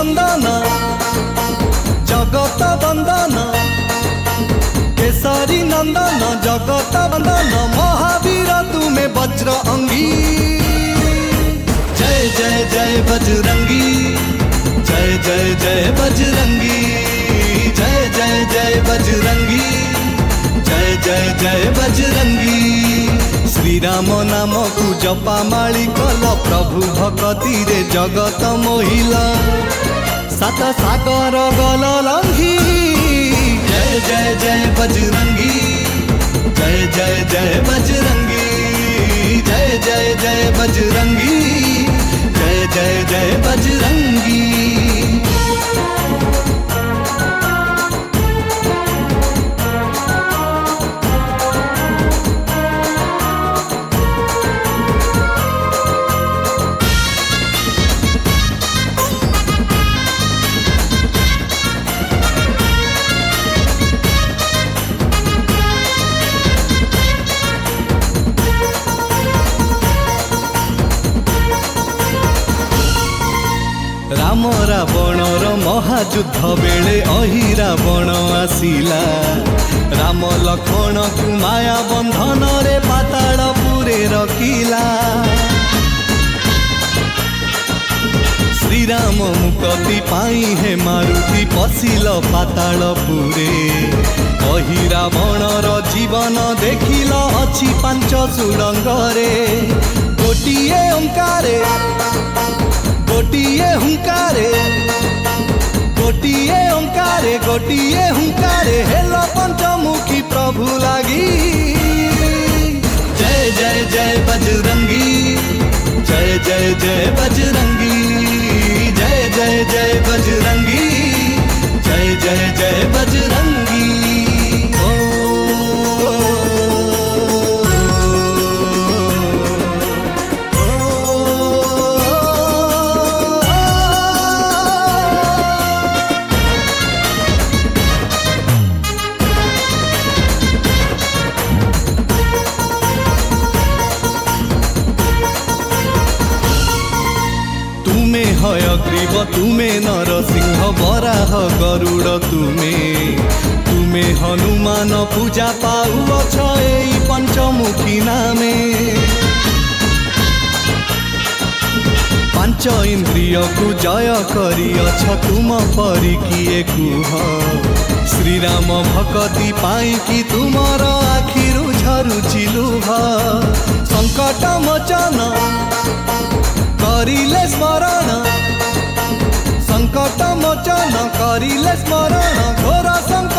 नंदन जगत बंदन केसरी नंदन जगत बंदन महावीर तुम्हें वज्र अंगी। जय जय जय बजरंगी जय जय जय बजरंगी जय जय जय बजरंगी जय जय जय बजरंगी। श्री राम नाम को जपा माली कल प्रभु भक्ति रे जगत मोहिला सात सागर गल लंघी। जय जय जय बजरंगी जय जय जय बजरंगी जय जय जय बजरंगी जय जय जय बजरंगी। राम रावणर महायुद्ध बेले अहि रावण आसिला राम लक्ष्मण को माया बंधन रे पातालपुरे रखिला। श्री राम मुक्ति पाई हे मारुति पशिल पातालपुरे अहि रावणर जीवन देखिल अछि पांच सुरंगरे। गोटिए ओंकारे गोटिए हुंकारे गोटिए ओंकारे गोटिए हुंकारे हेलो पंचमुखी प्रभु लागी। जय जय जय बजरंगी जय जय जय बजरंगी जय जय जय बजरंगी जय जय जय बजरंगी। हयग्रीव तुम्हें नरसिंह बराह गरुड़ तुम्हें हनुमान पूजा पाउछ एई पंचमुखी नामे। पांच इंद्रिय को जय करियछ तुम परी किए कुह। श्री राम भक्ति पाई कि तुमर आखिरु झरुछि लुह। संकट मोचन करिले स्मरण संकट मोचन करिले स्मरण घोर संकट